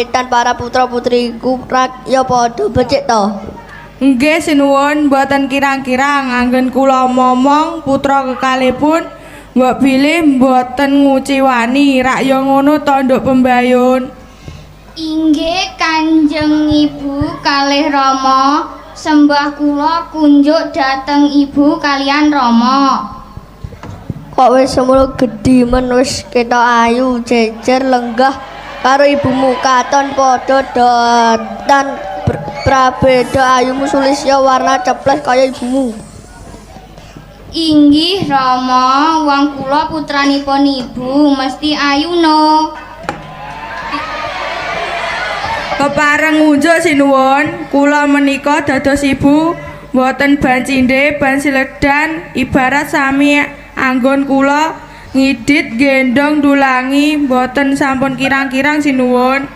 Dan para putra-putriku ya padha becik to. Nggih sinuwun mboten kirang-kirang anggen kula momong putra kekalipun mbok bilih mboten nguciwani rak ya ngono to nduk pembayun. Inggih Kanjeng Ibu kalih Rama, sembah kula kunjuk dhateng Ibu kalian Rama. Kok wis semono gedhi men wis ketok ayu jejer lenggah karo ibumu katon padha dan prabeda ayumu Sulisya warna ceplas kaya ibumu. Inggih Rama, wong kula putranipun Ibu mesti ayu no. Kepareng ngunjuk sinuwun, kula menika dados ibu mboten ban cindhe ban siledan ibarat sami anggon kula ngidit gendong dulangi mboten sampun kirang-kirang sinuwun.